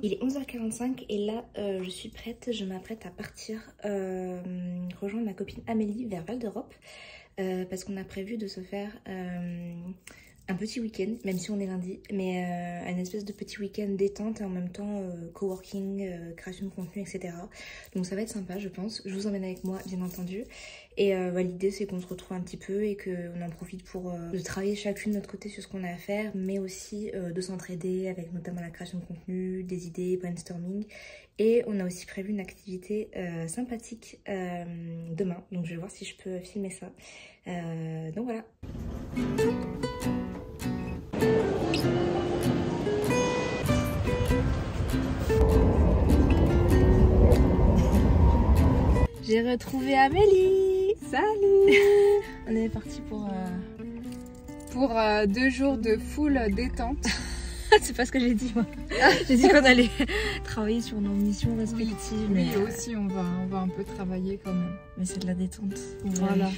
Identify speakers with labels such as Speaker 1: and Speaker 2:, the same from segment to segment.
Speaker 1: Il est 11h45 et là je suis prête, je m'apprête à partir rejoindre ma copine Amélie vers Val d'Europe parce qu'on a prévu de se faire un petit week-end, même si on est lundi, mais un espèce de petit week-end détente et en même temps coworking, création de contenu, etc. Donc ça va être sympa, je pense. Je vous emmène avec moi, bien entendu. Et l'idée, c'est qu'on se retrouve un petit peu et qu'on en profite pour de travailler chacune de notre côté sur ce qu'on a à faire, mais aussi de s'entraider avec notamment la création de contenu, des idées, brainstorming. Et on a aussi prévu une activité sympathique demain. Donc je vais voir si je peux filmer ça. Donc voilà. J'ai retrouvé Amélie. Salut. On est parti pour
Speaker 2: 2 jours de full détente.
Speaker 1: C'est pas ce que j'ai dit moi. J'ai dit qu'on allait travailler sur nos missions respectives.
Speaker 2: Oui, mais aussi on va un peu travailler quand même.
Speaker 1: Mais c'est de la détente.
Speaker 2: Voilà.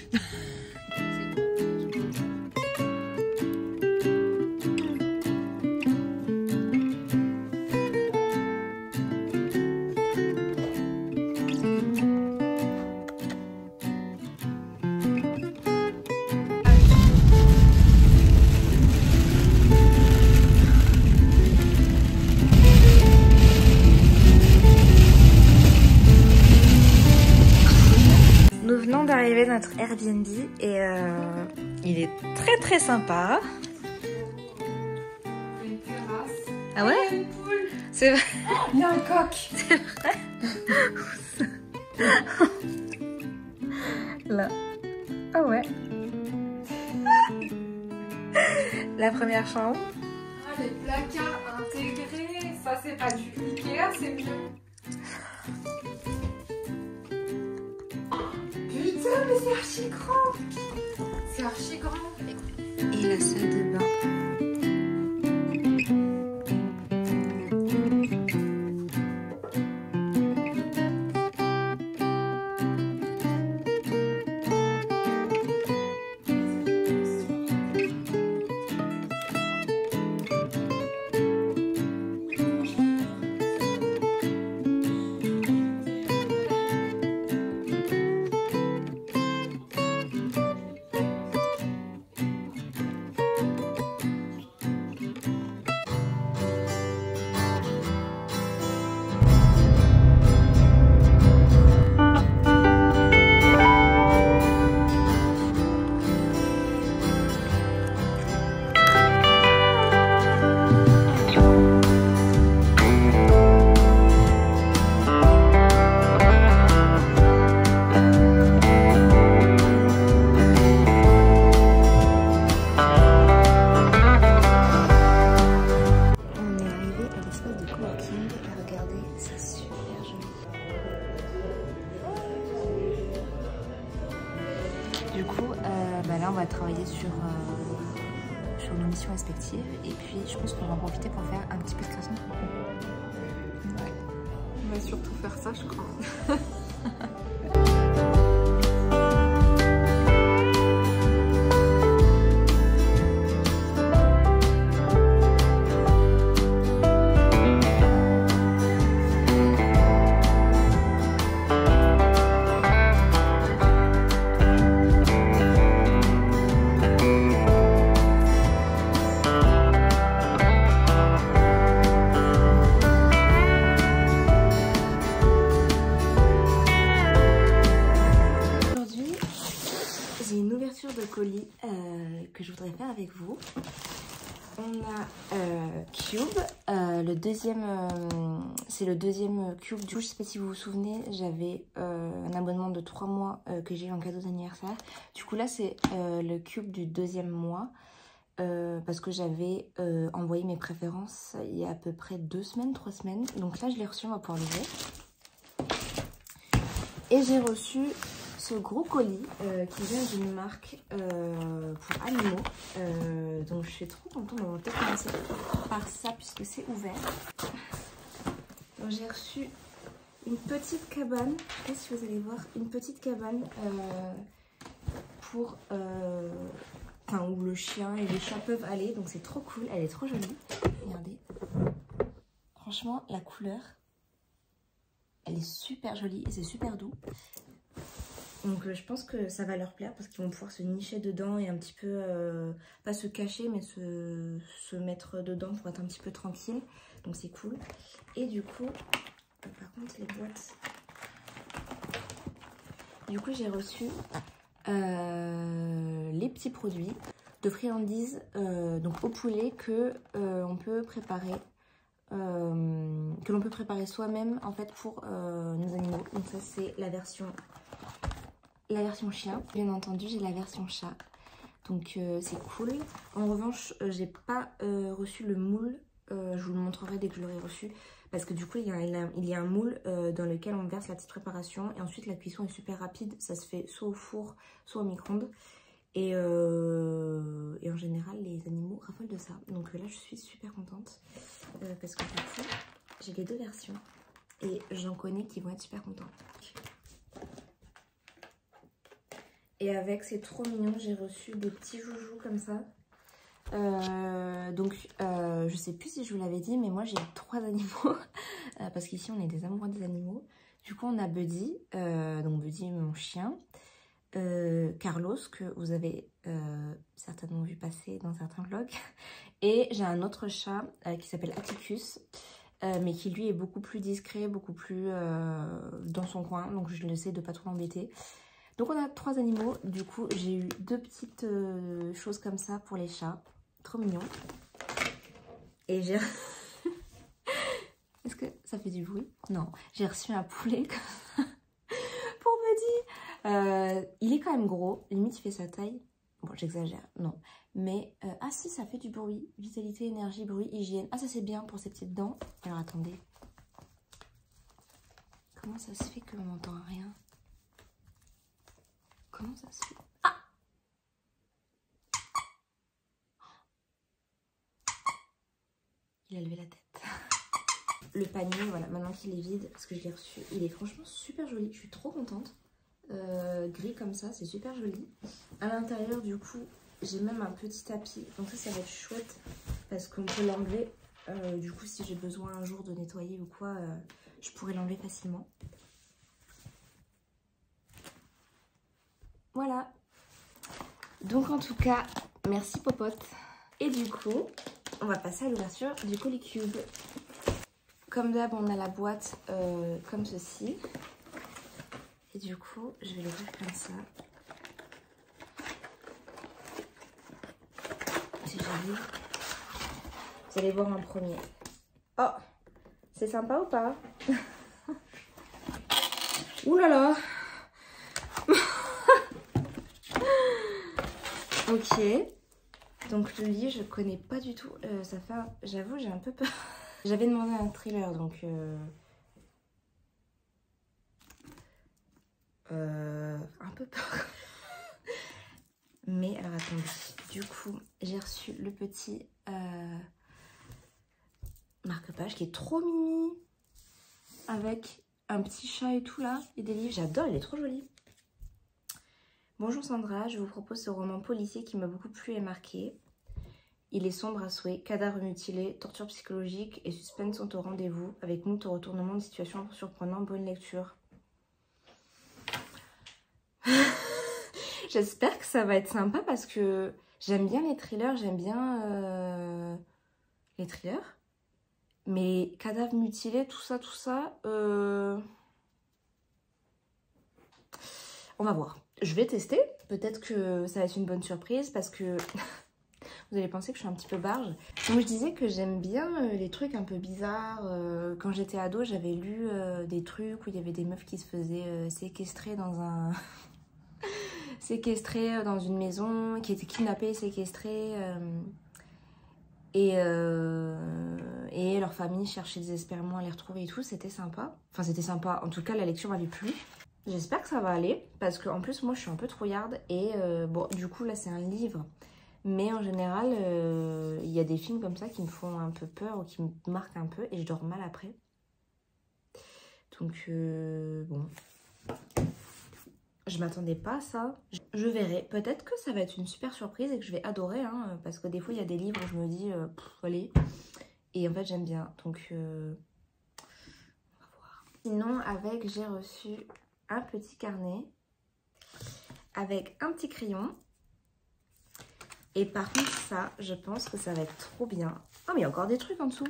Speaker 1: Nous venons d'arriver dans notre Airbnb et il est très très sympa.
Speaker 2: Une terrasse.
Speaker 1: Ah ouais?
Speaker 2: Une poule.
Speaker 1: C'est vrai.
Speaker 2: Il y a un coq.
Speaker 1: C'est vrai. Là. Ah ouais. La première chambre.
Speaker 2: Ah, les placards intégrés. Ça c'est pas du Ikea, c'est mieux. Putain, mais c'est archi grand. C'est archi grand.
Speaker 1: Et la salle de bain. Du coup, là on va travailler sur nos missions respectives et puis je pense qu'on va en profiter pour faire un petit peu de création de contenu.
Speaker 2: Ouais. On va surtout faire ça, je crois.
Speaker 1: De colis que je voudrais faire avec vous. On a Cube, le deuxième, c'est le deuxième Cube. Du coup, je sais pas si vous vous souvenez, j'avais un abonnement de 3 mois que j'ai eu en cadeau d'anniversaire. Du coup là c'est le Cube du deuxième mois parce que j'avais envoyé mes préférences il y a à peu près 2 semaines, 3 semaines. Donc là je l'ai reçu, on va pouvoir l'ouvrir. Et j'ai reçu ce gros colis qui vient d'une marque pour animaux. Donc je suis trop contente. On va peut-être commencer par ça puisque c'est ouvert. Donc j'ai reçu une petite cabane. Je sais pas si vous allez voir. Une petite cabane pour... où le chien et les chats peuvent aller. Donc c'est trop cool. Elle est trop jolie. Regardez. Franchement, la couleur, elle est super jolie et c'est super doux. Donc je pense que ça va leur plaire parce qu'ils vont pouvoir se nicher dedans et un petit peu, pas se cacher, mais se mettre dedans pour être un petit peu tranquille. Donc c'est cool. Et du coup, par contre les boîtes... Du coup j'ai reçu les petits produits de friandises donc au poulet que on peut préparer. Que l'on peut préparer soi-même en fait pour nos animaux. Donc ça c'est la version chien. Bien entendu j'ai la version chat. Donc c'est cool. En revanche j'ai pas reçu le moule. Je vous le montrerai dès que je l'aurai reçu. Parce que du coup il y a un moule dans lequel on verse la petite préparation. Et ensuite la cuisson est super rapide. Ça se fait soit au four soit au micro-ondes. Et en général les animaux raffolent de ça. Donc là je suis super contente. Parce que du coup j'ai les deux versions. Et j'en connais qui vont être super contents. Et avec, c'est trop mignon, j'ai reçu des petits joujoux comme ça. Je sais plus si je vous l'avais dit, mais moi j'ai 3 animaux. Parce qu'ici on est des amoureux des animaux. Du coup on a Buddy, donc Buddy mon chien. Carlos, que vous avez certainement vu passer dans certains vlogs. Et j'ai un autre chat qui s'appelle Atticus. Mais qui lui est beaucoup plus discret, beaucoup plus dans son coin. Donc je le sais de pas trop l'embêter. Donc on a 3 animaux, du coup j'ai eu 2 petites choses comme ça pour les chats, trop mignon. Et j'ai... Est-ce que ça fait du bruit? Non, j'ai reçu un poulet comme ça pour Buddy. Il est quand même gros, limite il fait sa taille. Bon j'exagère, non. Mais, ah si ça fait du bruit, vitalité, énergie, bruit, hygiène. Ah ça c'est bien pour ses petites dents. Alors attendez. Comment ça se fait qu'on n'entend rien? Comment ça se fait? Ah! Il a levé la tête. Le panier, voilà, maintenant qu'il est vide, parce que je l'ai reçu, il est franchement super joli. Je suis trop contente. Gris comme ça, c'est super joli. À l'intérieur, du coup, j'ai même un petit tapis. Donc ça va être chouette parce qu'on peut l'enlever. Du coup, si j'ai besoin un jour de nettoyer ou quoi, je pourrais l'enlever facilement. Voilà. Donc en tout cas, merci Popote. Et du coup, on va passer à l'ouverture du colis cube. Comme d'hab, on a la boîte comme ceci. Et du coup, je vais l'ouvrir comme ça. Si j'arrive, vous allez voir en premier. Oh, c'est sympa ou pas? Ouh là là. Ok, donc le lit je connais pas du tout, ça fait, j'avoue j'ai un peu peur. J'avais demandé un thriller donc un peu peur. Mais alors attendez, du coup j'ai reçu le petit marque-page qui est trop mimi avec un petit chat et tout là et des livres, j'adore, il est trop joli. Bonjour Sandra, je vous propose ce roman policier qui m'a beaucoup plu et marqué. Il est sombre à souhait, cadavres mutilés, torture psychologique et suspense sont au rendez-vous, avec moult retournements de situation surprenants. Bonne lecture. J'espère que ça va être sympa parce que j'aime bien les thrillers, j'aime bien les thrillers. Mais cadavres mutilés, tout ça, on va voir. Je vais tester, peut-être que ça va être une bonne surprise parce que vous allez penser que je suis un petit peu barge. Donc je disais que j'aime bien les trucs un peu bizarres. Quand j'étais ado, j'avais lu des trucs où il y avait des meufs qui se faisaient séquestrer dans un... séquestrées dans une maison, qui étaient kidnappées et séquestrées. Et leur famille cherchait désespérément à les retrouver et tout. C'était sympa. Enfin c'était sympa, en tout cas la lecture m'avait plu. J'espère que ça va aller, parce qu'en plus, moi, je suis un peu trouillarde. Et bon, du coup, là, c'est un livre. Mais en général, il y a des films comme ça qui me font un peu peur ou qui me marquent un peu. Et je dors mal après. Donc, bon. Je m'attendais pas à ça. Je verrai. Peut-être que ça va être une super surprise et que je vais adorer. Hein, parce que des fois, il y a des livres où je me dis, allez. Et en fait, j'aime bien. Donc... Sinon, j'ai reçu un petit carnet avec un petit crayon. Et par contre, ça, je pense que ça va être trop bien. Oh, mais il y a encore des trucs en dessous.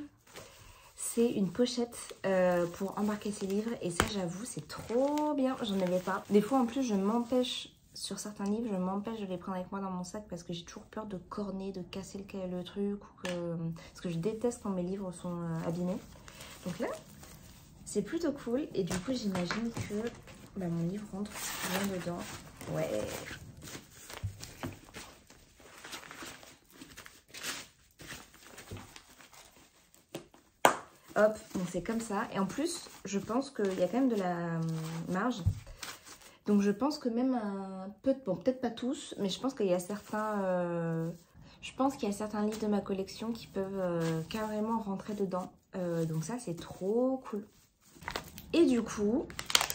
Speaker 1: C'est une pochette pour embarquer ses livres. Et ça, j'avoue, c'est trop bien. J'en avais pas. Des fois, en plus, je m'empêche, sur certains livres, je m'empêche de les prendre avec moi dans mon sac parce que j'ai toujours peur de corner, de casser le truc. Parce que je déteste quand mes livres sont abîmés. Donc là, c'est plutôt cool. Et du coup, j'imagine que mon livre rentre bien dedans. Ouais. Hop, donc c'est comme ça. Et en plus, je pense qu'il y a quand même de la marge. Donc je pense que même un peu, bon peut-être pas tous, mais je pense qu'il y a certains, livres de ma collection qui peuvent carrément rentrer dedans. Donc ça, c'est trop cool. Et du coup,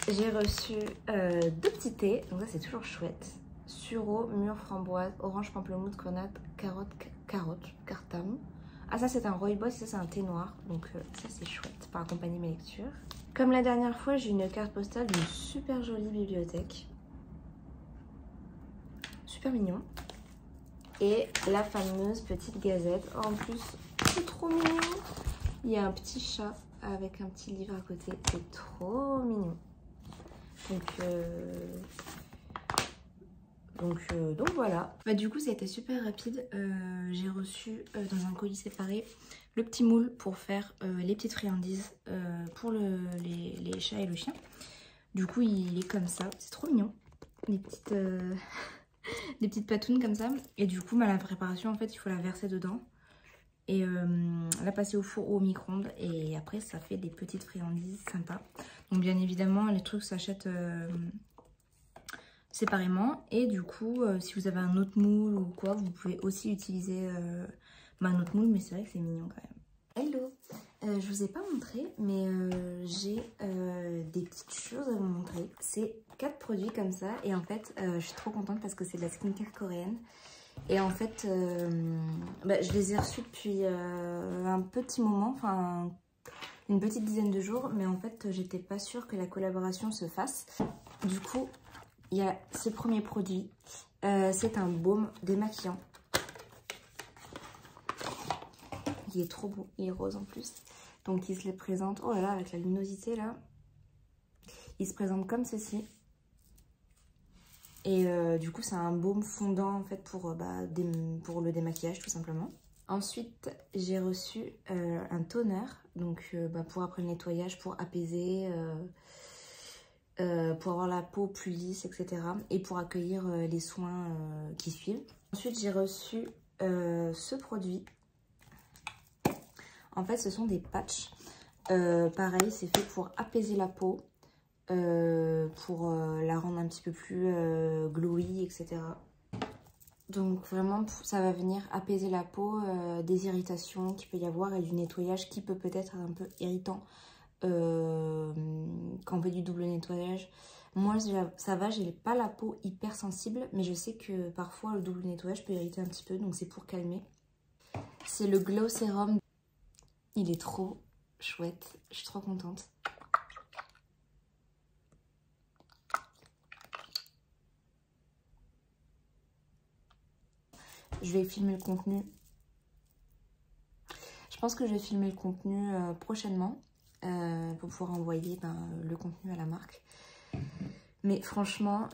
Speaker 1: j'ai reçu 2 petits thés. Donc ça, c'est toujours chouette. Sureau, mûre, framboise, orange, pamplemousse, grenade, carotte, cartame. Ah, ça c'est un rooibos, ça c'est un thé noir, donc ça c'est chouette pour accompagner mes lectures. Comme la dernière fois, j'ai une carte postale d'une super jolie bibliothèque. Super mignon. Et la fameuse petite gazette. Oh, en plus, c'est trop mignon. Il y a un petit chat avec un petit livre à côté. C'est trop mignon. Donc voilà. Du coup, ça a été super rapide. J'ai reçu dans un colis séparé le petit moule pour faire les petites friandises pour les chats et le chien. Du coup, il est comme ça. C'est trop mignon. Des petites patounes comme ça. Et du coup, la préparation, en fait, il faut la verser dedans. Et la passer au four ou au micro-ondes. Et après, ça fait des petites friandises sympas. Donc bien évidemment, les trucs s'achètent séparément. Et du coup, si vous avez un autre moule ou quoi, vous pouvez aussi utiliser un autre moule. Mais c'est vrai que c'est mignon quand même. Hello, je vous ai pas montré, mais j'ai des petites choses à vous montrer. C'est 4 produits comme ça. Et en fait, je suis trop contente parce que c'est de la skincare coréenne. Et en fait, je les ai reçus depuis un petit moment, enfin une petite dizaine de jours. Mais en fait, j'étais pas sûre que la collaboration se fasse. Du coup, il y a ce premier produit. C'est un baume démaquillant. Il est trop beau, il est rose en plus. Donc il se les présente, oh là là, avec la luminosité là. Il se présente comme ceci. Et du coup, c'est un baume fondant en fait pour le démaquillage tout simplement. Ensuite, j'ai reçu un toner, donc pour après le nettoyage, pour apaiser, pour avoir la peau plus lisse, etc. Et pour accueillir les soins qui suivent. Ensuite, j'ai reçu ce produit. En fait, ce sont des patchs. Pareil, c'est fait pour apaiser la peau. Pour la rendre un petit peu plus glowy, etc. Donc vraiment, ça va venir apaiser la peau, des irritations qu'il peut y avoir et du nettoyage qui peut être un peu irritant quand on fait du double nettoyage. Moi, ça va, j'ai pas la peau hyper sensible, mais je sais que parfois le double nettoyage peut irriter un petit peu, donc c'est pour calmer. C'est le Glow Serum. Il est trop chouette, je suis trop contente. Je vais filmer le contenu. Je pense que je vais filmer le contenu prochainement pour pouvoir envoyer le contenu à la marque. Mais franchement,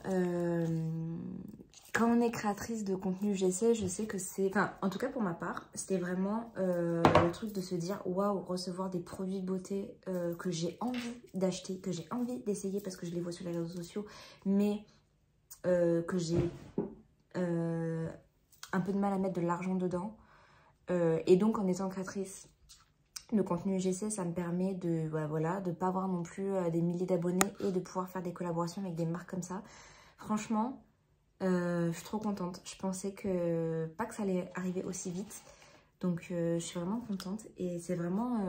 Speaker 1: quand on est créatrice de contenu GC, je sais que c'est... Enfin, en tout cas pour ma part, c'était vraiment le truc de se dire waouh, recevoir des produits de beauté que j'ai envie d'acheter, que j'ai envie d'essayer parce que je les vois sur les réseaux sociaux, mais que j'ai un peu de mal à mettre de l'argent dedans. Et donc en étant créatrice de contenu UGC, ça me permet de de pas avoir non plus des milliers d'abonnés et de pouvoir faire des collaborations avec des marques comme ça. Franchement, je suis trop contente. Je pensais pas que ça allait arriver aussi vite. Donc je suis vraiment contente. Et c'est vraiment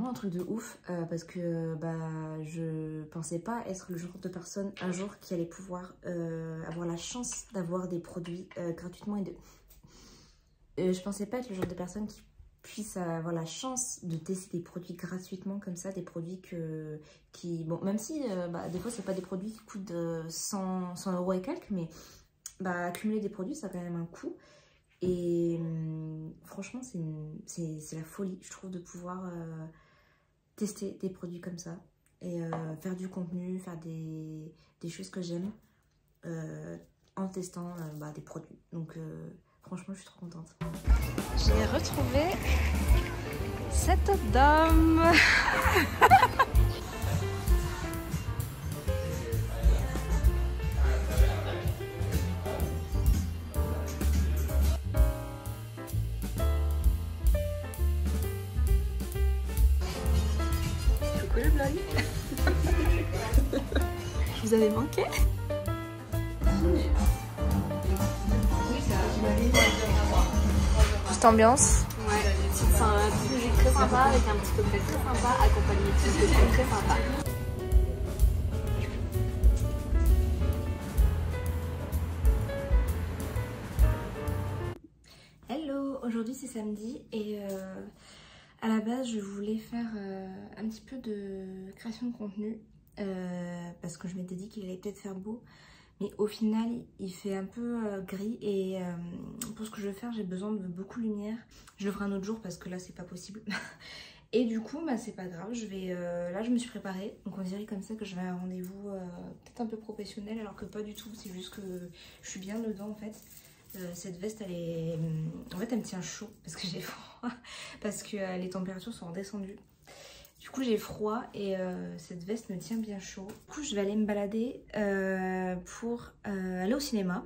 Speaker 1: un truc de ouf parce que je pensais pas être le genre de personne un jour qui allait pouvoir avoir la chance d'avoir des produits gratuitement. Je pensais pas être le genre de personne qui puissent avoir la chance de tester des produits gratuitement comme ça, des produits bon, même si des fois c'est pas des produits qui coûtent 100 € et quelques, mais accumuler des produits ça a quand même un coût. Et franchement c'est la folie, je trouve, de pouvoir tester des produits comme ça et faire du contenu, faire des choses que j'aime en testant des produits. Donc franchement je suis trop contente.
Speaker 3: J'ai retrouvé cette dame. Coucou le blog. Vous avez manqué? Petite ambiance.
Speaker 4: Ouais, c'est un petit musique très sympa avec un petit cocktail très sympa accompagné de petits trucs très sympa.
Speaker 1: Hello, aujourd'hui c'est samedi et à la base je voulais faire un petit peu de création de contenu parce que je m'étais dit qu'il allait peut-être faire beau. Mais au final, il fait un peu gris et pour ce que je veux faire, j'ai besoin de beaucoup de lumière. Je le ferai un autre jour parce que là, c'est pas possible. Et du coup, c'est pas grave. Là, je me suis préparée. Donc, on dirait comme ça que je vais à un rendez-vous peut-être un peu professionnel, alors que pas du tout. C'est juste que je suis bien dedans en fait. Cette veste, elle est... En fait, elle me tient chaud parce que j'ai froid. Parce que les températures sont redescendues. Du coup j'ai froid et cette veste me tient bien chaud. Du coup je vais aller me balader pour aller au cinéma.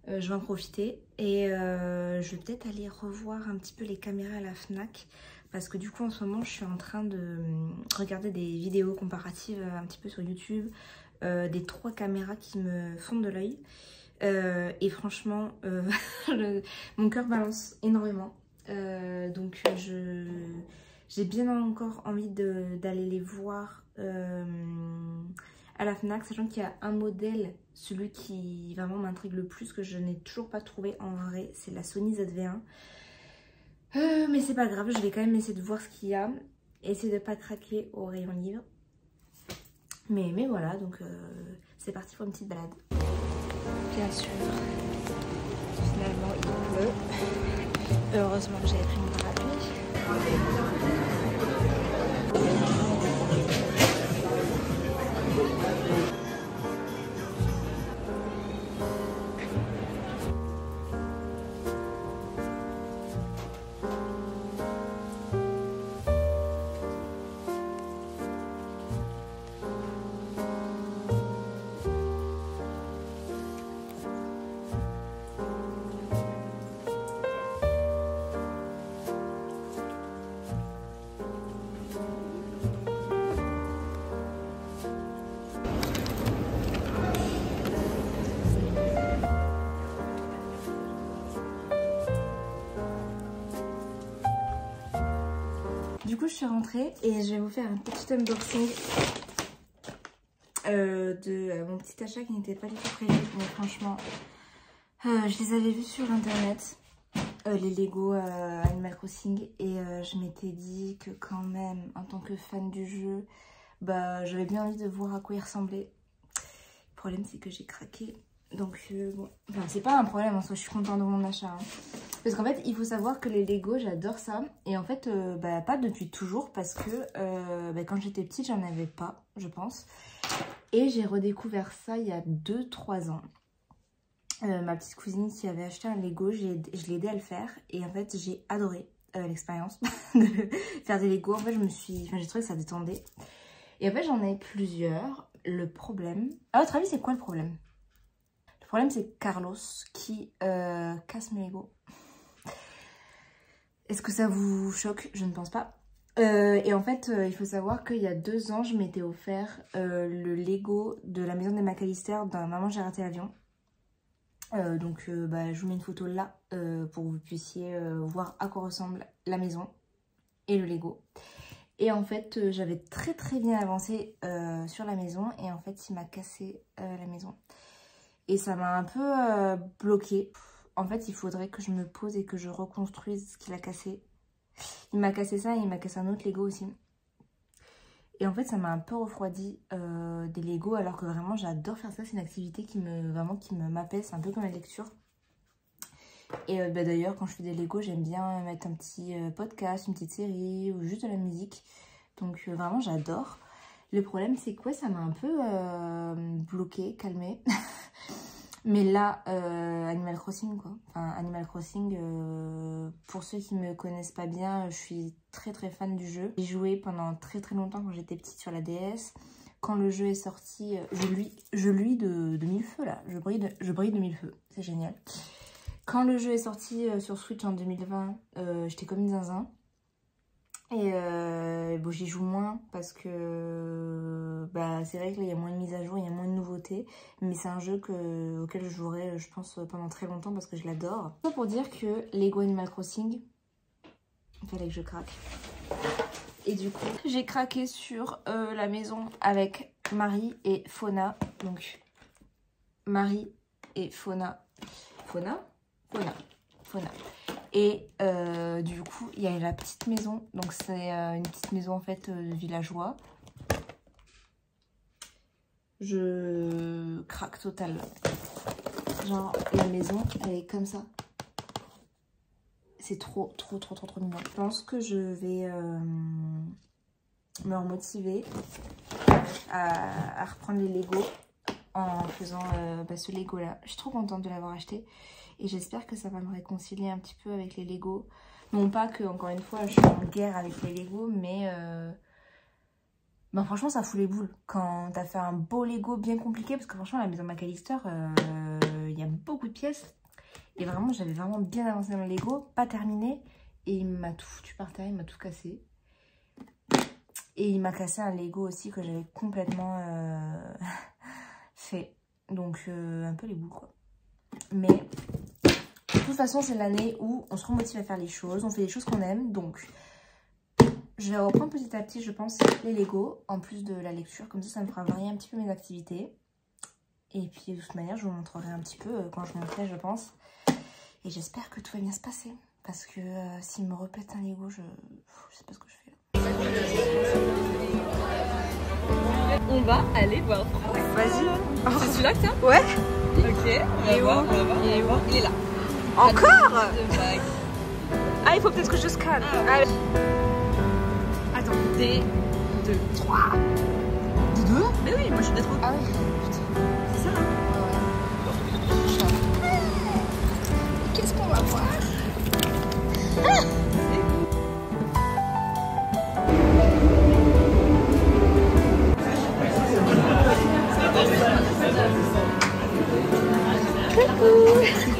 Speaker 1: Je vais en profiter et je vais peut-être aller revoir un petit peu les caméras à la Fnac. Parce que du coup en ce moment je suis en train de regarder des vidéos comparatives un petit peu sur YouTube. Des 3 caméras qui me fondent de l'œil. Et franchement mon cœur balance énormément. Donc j'ai bien encore envie d'aller les voir à la Fnac, sachant qu'il y a un modèle, celui qui vraiment m'intrigue le plus, que je n'ai toujours pas trouvé en vrai, c'est la Sony ZV-1. Mais c'est pas grave, je vais quand même essayer de voir ce qu'il y a, essayer de pas craquer au rayon livre. Mais voilà, donc c'est parti pour une petite balade. Bien sûr, finalement il pleut. Heureusement que j'avais pris mon parapluie. Du coup je suis rentrée et je vais vous faire un petit unboxing de mon petit achat qui n'était pas du tout prévu, mais franchement je les avais vus sur internet, les Lego Animal Crossing, et je m'étais dit que quand même en tant que fan du jeu, j'avais bien envie de voir à quoi il ressemblait. Le problème c'est que j'ai craqué. Donc bon, enfin, c'est pas un problème en soi, je suis contente de mon achat. Hein. Parce qu'en fait, il faut savoir que les Lego, j'adore ça. Et en fait, pas depuis toujours, parce que quand j'étais petite, j'en avais pas, je pense. Et j'ai redécouvert ça il y a 2-3 ans. Ma petite cousine qui avait acheté un Lego, je l'ai aidé à le faire. Et en fait, j'ai adoré l'expérience de faire des Lego. En fait, j'ai trouvé que ça détendait. Et en fait, j'en ai plusieurs. Le problème... À votre avis, c'est quoi le problème ? Le problème, c'est Carlos qui casse mes Lego. Est-ce que ça vous choque? Je ne pense pas. Et en fait, il faut savoir qu'il y a 2 ans, je m'étais offert le Lego de la maison des McAllister dans Maman j'ai raté l'avion. Je vous mets une photo là pour que vous puissiez voir à quoi ressemble la maison et le Lego. Et en fait, j'avais très bien avancé sur la maison et en fait, il m'a cassé la maison. Et ça m'a un peu bloquée. En fait, il faudrait que je me pose et que je reconstruise ce qu'il a cassé. Il m'a cassé ça et il m'a cassé un autre Lego aussi. Et en fait, ça m'a un peu refroidi des Lego, alors que vraiment, j'adore faire ça. C'est une activité qui m'apaise, c'est un peu comme la lecture. Et d'ailleurs, quand je fais des Lego, j'aime bien mettre un petit podcast, une petite série ou juste de la musique. Donc vraiment, j'adore. Le problème, c'est que ouais, ça m'a un peu bloqué, calmé. Mais là, Animal Crossing, quoi. Enfin, Animal Crossing, pour ceux qui me connaissent pas bien, je suis très très fan du jeu. J'ai joué pendant très très longtemps quand j'étais petite sur la DS. Quand le jeu est sorti, je luis de mille feux là. Je brille de mille feux, c'est génial. Quand le jeu est sorti sur Switch en 2020, j'étais comme une zinzin. Et bon, j'y joue moins parce que c'est vrai que là il y a moins de mises à jour, il y a moins de nouveautés. Mais c'est un jeu auquel je jouerai, je pense, pendant très longtemps parce que je l'adore. Pour dire que Lego Animal Crossing, il fallait que je craque. Et du coup, j'ai craqué sur la maison avec Marie et Fauna. Donc, Marie et Fauna. Fauna. Et du coup, il y a la petite maison. Donc, c'est une petite maison en fait de villageois. Je craque total. Genre, la maison, elle est comme ça. C'est trop mignon. Je pense que je vais me remotiver à reprendre les Lego en faisant ce Lego là. Je suis trop contente de l'avoir acheté. Et j'espère que ça va me réconcilier un petit peu avec les Lego. Non pas que, encore une fois, je suis en guerre avec les Lego, mais franchement, ça fout les boules. Quand t'as fait un beau Lego bien compliqué, parce que franchement, la maison McAllister, il y a beaucoup de pièces. Et vraiment, j'avais vraiment bien avancé dans le Lego, pas terminé. Et il m'a tout foutu par terre, il m'a tout cassé. Et il m'a cassé un Lego aussi que j'avais complètement fait. Donc, un peu les boules, quoi. Mais de toute façon, c'est l'année où on se remotive à faire les choses, on fait les choses qu'on aime. Donc, je vais reprendre petit à petit, je pense, les Lego, en plus de la lecture. Comme ça me fera varier un petit peu mes activités. Et puis, de toute manière, je vous montrerai un petit peu quand je monterai, je pense. Et j'espère que tout va bien se passer. Parce que s'il me répète un Lego, je sais pas ce que je fais là.
Speaker 4: On va aller voir.
Speaker 3: Vas-y.
Speaker 4: C'est celui-là que t'as?
Speaker 3: Ouais.
Speaker 4: Ok, on va voir. Il est là.
Speaker 3: Encore? Ah, il faut peut-être que je scanne. Allez.
Speaker 4: Attends, D2, 3. D2? Mais oui, moi je suis D3.
Speaker 3: Ah oui.
Speaker 4: C'est ça, hein?
Speaker 3: Qu'est-ce qu'on va voir? Coucou.